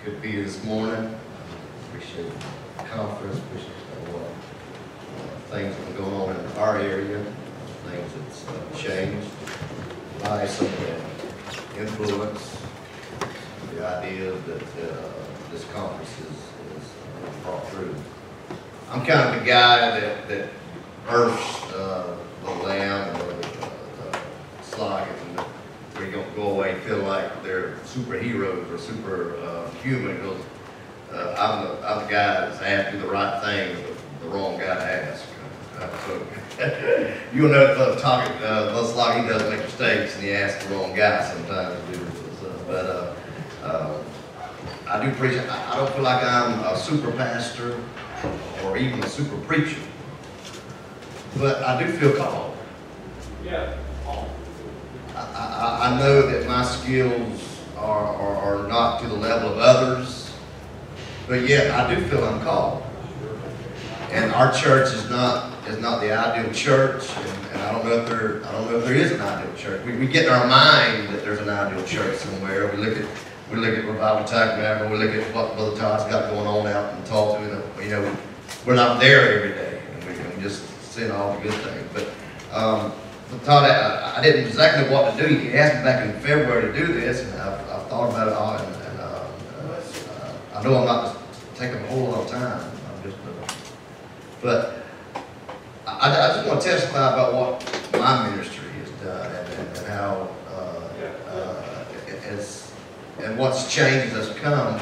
could be this morning. Appreciate the conference, appreciate what things that are going on in our area, things that's changed by some of the influence, the idea that this conference is brought through. I'm kind of the guy that earths the lamb or the slug, and where you don't go away and feel like they're superheroes or superhuman. Because I'm the guy that's asked to do the right thing, but the wrong guy to ask. So you'll know the talking, looks like he does make mistakes and he asks the wrong guy sometimes to do this. But I do preach. I don't feel like I'm a super pastor or even a super preacher, but I do feel called. Yeah. I know that my skills are not to the level of others, but yet I do feel I'm called. And our church is not the ideal church, and I don't know if there is an ideal church. We get in our mind that there's an ideal church somewhere. We look at Revival Tabernacle. We look at what Brother Todd's got going on out and talk to him. You know, we're not there every day, and we just see all the good things. But Todd, I didn't exactly know what to do. He asked me back in February to do this, and I've thought about it all, and I know I'm not taking a whole lot of time. But I just want to testify about what my ministry has done and how and what's changed as come,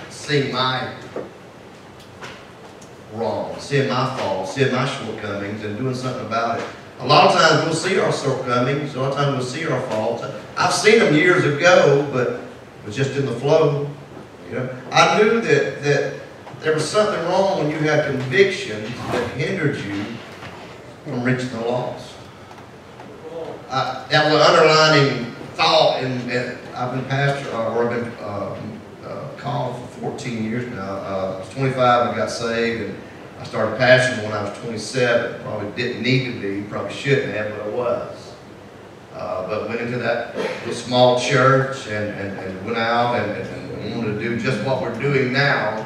seeing my wrong, seeing my faults, seeing my shortcomings, and doing something about it. A lot of times we'll see our shortcomings, a lot of times we'll see our faults. I've seen them years ago, but it was just in the flow. You know, I knew that there was something wrong when you had convictions that hindered you from reaching the lost. That was an underlining thought, and I've been pastor, or I've been called for 14 years now. I was 25 and got saved, and I started pastoring when I was 27. Probably didn't need to be, probably shouldn't have, but I was. But went into that small church and went out and wanted to do just what we're doing now.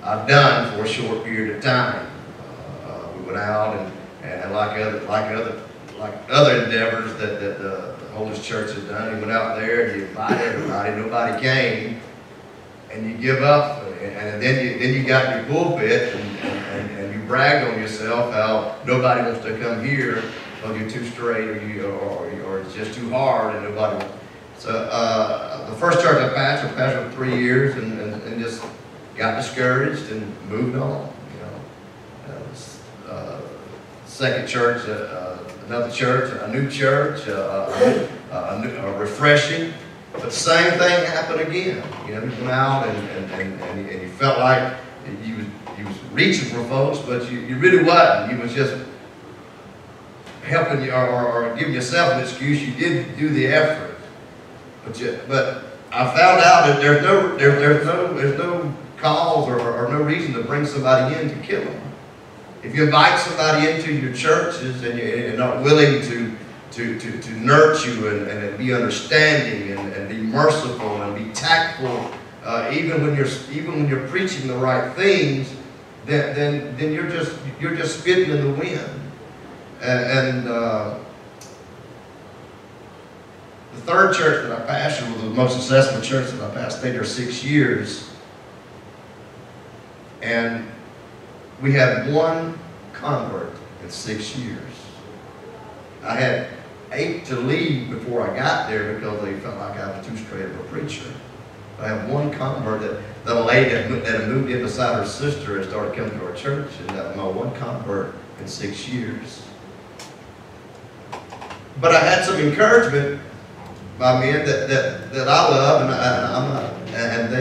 I've done for a short period of time. We went out and like other endeavors that the Holiness Church has done. You went out there and you invite everybody. Nobody came, and you give up, and then you got your pulpit and you bragged on yourself how nobody wants to come here because you're too straight or it's just too hard and nobody wants. So the first church I pastored for 3 years and just got discouraged and moved on. You know, second church, another church, a new church, a refreshing. But the same thing happened again. You know, you went out and you felt like you was reaching for folks, but you really wasn't. You was just helping you or giving yourself an excuse. You did do the effort, but I found out that there's no cause or no reason to bring somebody in to kill them. If you invite somebody into your churches and you're not willing to nurture you and be understanding and be merciful and be tactful, even when you're preaching the right things, then you're just spitting in the wind. And the third church that I pastored was the most successful church that I pastored. Stayed there 6 years. And we had one convert in 6 years. I had 8 to leave before I got there because they felt like I was too straight of a preacher. I had one convert that a lady that had moved in beside her sister and started coming to our church, and that was my one convert in 6 years. But I had some encouragement by men that I love, and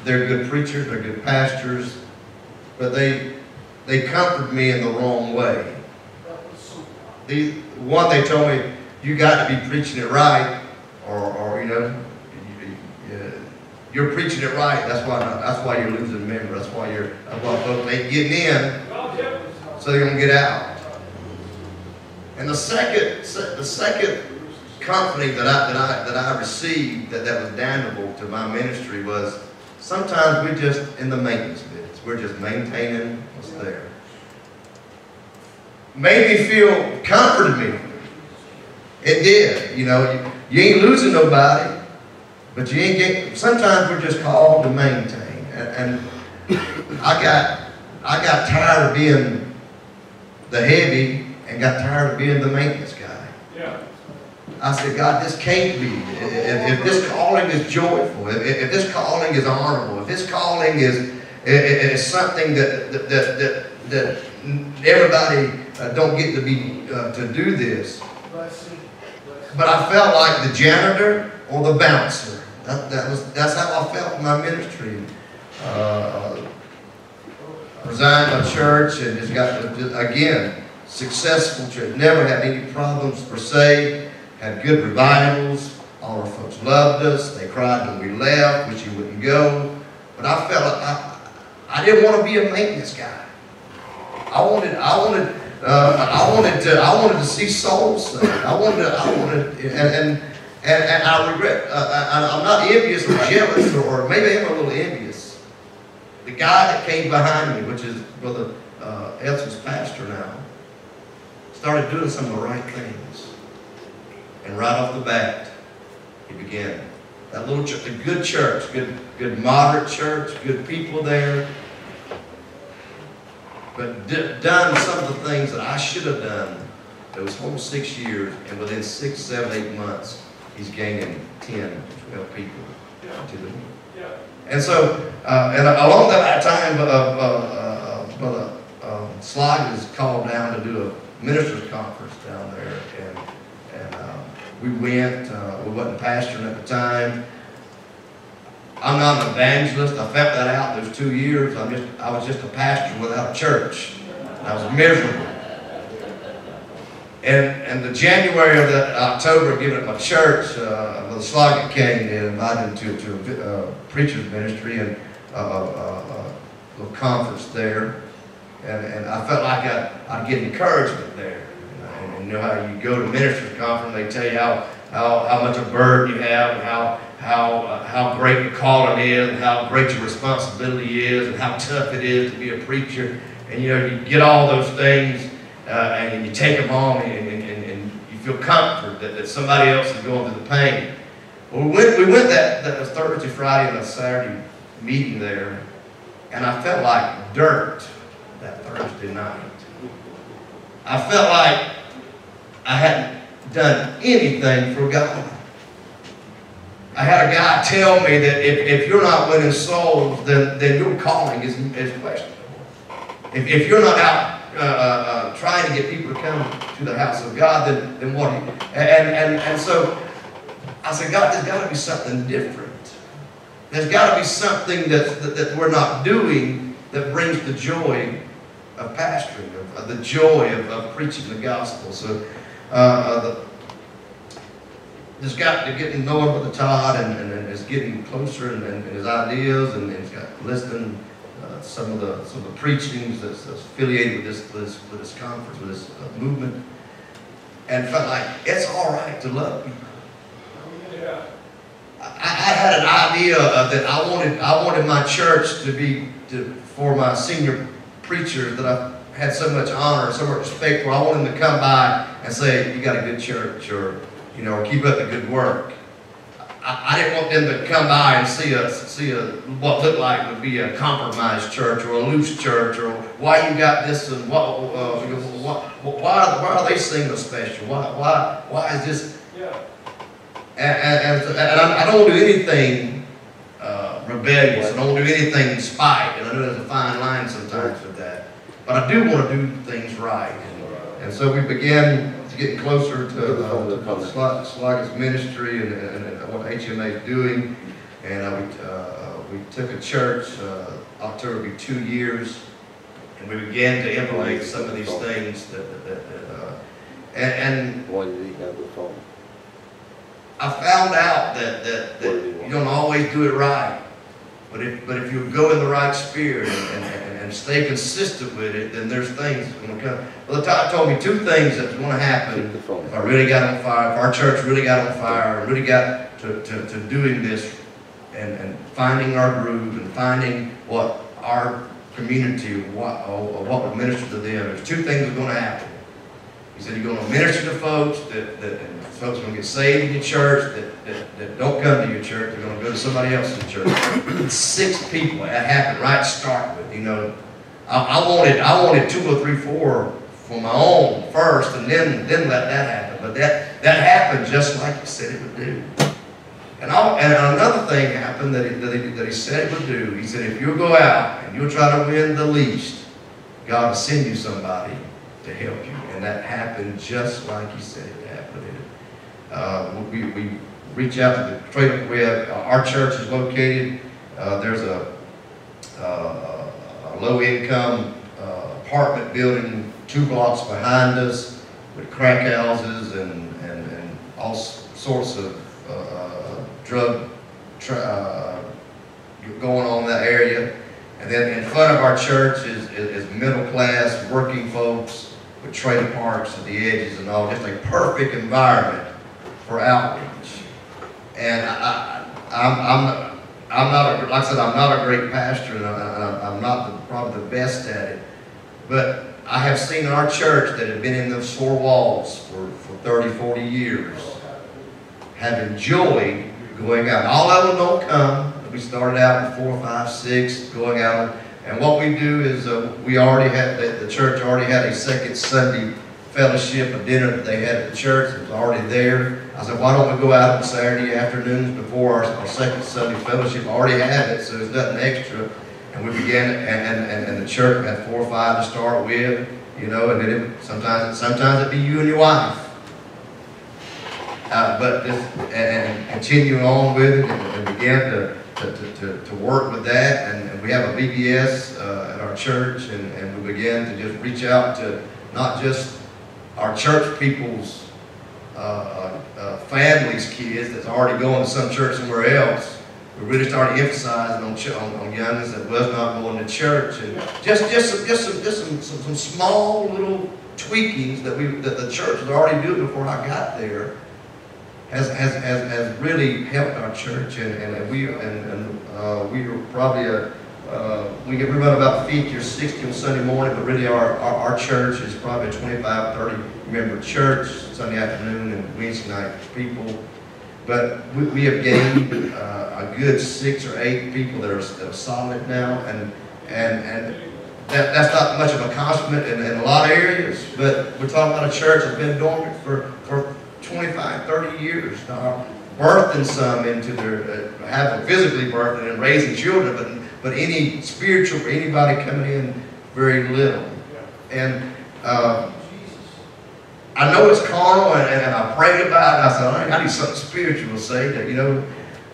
they're good preachers, they're good pastors, but they comfort me in the wrong way. One, they told me, you got to be preaching it right, or you know, you're preaching it right. That's why you're losing members. That's why folks ain't getting in, so they're gonna get out. And the second comforting that I received that was damnable to my ministry was sometimes we're just in the maintenance business. We're just maintaining what's there. Made me feel, comforted me. It did. You know, you ain't losing nobody, but you ain't getting, sometimes we're just called to maintain. And I got tired of being the heavy and got tired of being the maintenance guy. Yeah. I said, God, this can't be. If this calling is joyful, if this calling is honorable, if this calling is something that everybody don't get to be to do this. But I felt like the janitor or the bouncer. That's how I felt in my ministry. Resigned my church and just got, again, successful church. Never had any problems per se. Had good revivals. All our folks loved us. They cried when we left, wish you wouldn't go. But I felt like I didn't want to be a maintenance guy. I wanted to see souls saved. And I regret. I'm not envious or jealous, or maybe I'm a little envious. The guy that came behind me, which is Brother Elson's pastor now, started doing some of the right things. And right off the bat, he began. That little church, a good church, good moderate church, good people there. But done some of the things that I should have done. It was whole 6 years, and within 6, 7, 8 months, he's gaining 10, 12 people to the Lord. Yeah. And so, and along that time, Brother Slog is called down to do a ministers' conference down there, and we went. We wasn't pastoring at the time. I'm not an evangelist. I found that out those 2 years. I was just a pastor without a church. I was miserable. And the January of that October, giving at my church, Brother Sloggett came and invited him to a preacher's ministry and a little conference there. And I felt like I'd get encouragement there. And you know how you go to minister's conference, they tell you how much a burden you have, and how great your calling is, and how great your responsibility is, and how tough it is to be a preacher. And you know, you get all those things, and you take them home, and you feel comfort that somebody else is going through the pain. Well, we went that Thursday, Friday, and a Saturday meeting there, and I felt like dirt that Thursday night. I felt like I hadn't done anything for God. I had a guy tell me that if you're not winning souls, then your calling is questionable. If you're not out trying to get people to come to the house of God, then what? And so I said, God, there's got to be something different. There's got to be something that we're not doing that brings the joy of pastoring, of the joy of preaching the gospel. So just got to getting knowing Brother Todd and is getting closer and his ideas, and he's got listening some of the preachings that's affiliated with this conference, with this movement, and felt like it's all right to love people. Yeah. I had an idea that I wanted my church to be for my senior preachers that I had so much honor, so much respect for. I wanted them to come by and say, "You got a good church," or you know, or keep up the good work. I didn't want them to come by and see what looked like would be a compromised church or a loose church, or why you got this and why are they singing special? Why is this? Yeah. And I don't do anything rebellious. I don't do anything in spite. And I know there's a fine line sometimes with that. But I do want to do things right. And so we began getting closer to Sloggett's ministry and what HMA is doing. And we took a church, October will be 2 years, and we began to implement some of these things and why did he have the phone? I found out that you don't always do it right, but if you go in the right spirit and and stay consistent with it, then there's things that's going to come. Well, the Todd told me 2 things that's going to happen if I really got on fire, if our church really got on fire, really got to doing this and finding our groove and finding what our community, what would minister to them. There's 2 things that are going to happen. He said, you're going to minister to folks, and folks are going to get saved in your church that don't come to your church. They're going to go to somebody else's church. 6 people. That happened right to start with. You know, I wanted 2 or 3, 4 for my own first, and then let that happen. But that happened just like he said it would do. And another thing happened that he said it would do. He said, if you'll go out and you'll try to win the least, God will send you somebody to help you. And that happened just like he said it happened. We reach out to the trailer. We have our church is located. There's a low-income apartment building 2 blocks behind us with crack houses and all sorts of drug going on in that area. And then in front of our church is middle-class working folks with trailer parks at the edges and all, just a perfect environment for outreach. And I'm not, like I said, I'm not a great pastor, and I'm not probably the best at it, but I have seen our church that had been in those 4 walls for 30, 40 years have enjoyed going out. All of them don't come. We started out with 4, 5, 6 going out. And what we do is we already had, the church already had a second Sunday fellowship, a dinner that they had at the church. It was already there. I said, why don't we go out on Saturday afternoons before our second Sunday fellowship? I already had it, so there's nothing extra. And we began, and the church had 4 or 5 to start with, you know, and then sometimes it'd be you and your wife. But just, and continue on with it and began to work with that, and we have a VBS at our church, and we began to just reach out to not just our church people's families' kids that's already going to some church somewhere else. We really started emphasizing on youngins that was not going to church, and just some small little tweakings that the church was already doing before I got there. Has really helped our church, and we are probably we run about 50 or 60 on Sunday morning, but really our church is probably a 25, 30 member church Sunday afternoon and Wednesday night people. But we have gained a good 6 or 8 people that are solid now, and that's not much of a accomplishment in a lot of areas. But we're talking about a church that's been dormant for 25, 30 years now, birthing some into their, having physically birthing and raising children, but any spiritual, for anybody coming in, very little. And I know it's carnal, and I prayed about it. I said, I need something spiritual to say, that, you know.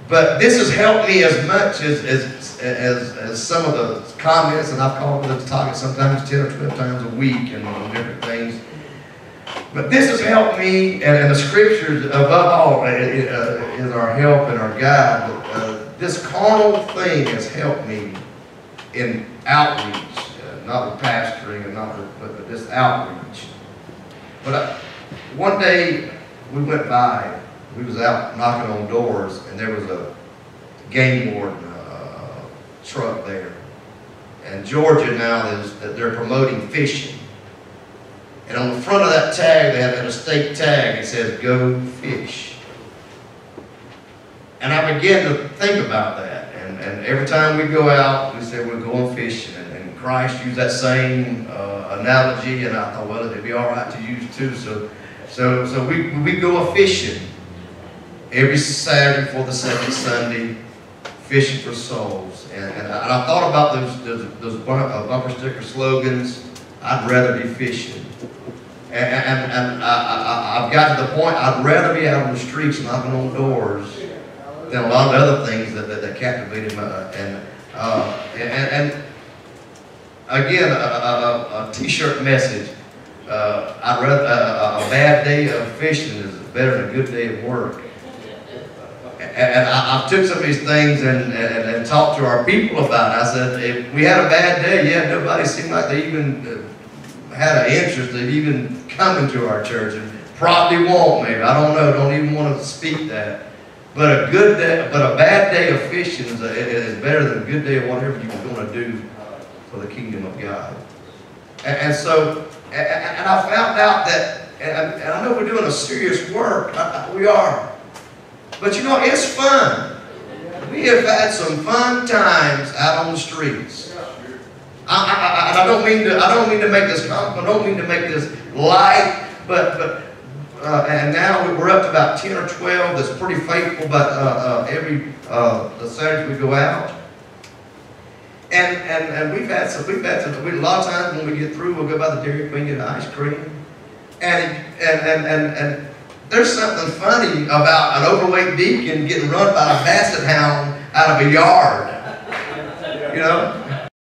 But this has helped me as much as some of the comments, and I've called with the target sometimes 10 or 12 times a week and on different things. But this has helped me, and the scriptures above all is our help and our guide. But this carnal thing has helped me in outreach, not with pastoring, and but this outreach. But one day we went by, we was out knocking on doors, and there was a game warden truck there. And Georgia now is that they're promoting fishing. And on the front of that tag, they had a stake tag. It says, "Go fish." And I began to think about that. And every time we go out, we say we're going fishing. And Christ used that same analogy. And I thought, well, it'd be all right to use too. So we go fishing every Saturday for the second Sunday, fishing for souls. And I thought about those bumper sticker slogans. I'd rather be fishing. And I've got to the point, I'd rather be out on the streets knocking on doors than a lot of other things that captivated me. And again, a t-shirt message. I'd rather, a bad day of fishing is better than a good day of work. And I took some of these things and and talked to our people about it. I said, if we had a bad day, yeah, nobody seemed like they even had an interest in even coming to our church, and probably won't, maybe. I don't know, don't even want to speak that. But a good day, but a bad day of fishing is better than a good day of whatever you were going to do for the kingdom of God. And so, and I found out that, and I know we're doing a serious work, we are. But you know, it's fun. We have had some fun times out on the streets. I don't mean to make this I don't mean to make this light, but and now we're up to about 10 or 12 that's pretty faithful, but every the Saturday we go out. And we've had some, a lot of times when we get through, we'll go by the Dairy Queen, get ice cream. And there's something funny about an overweight deacon getting run by a basset hound out of a yard. You know?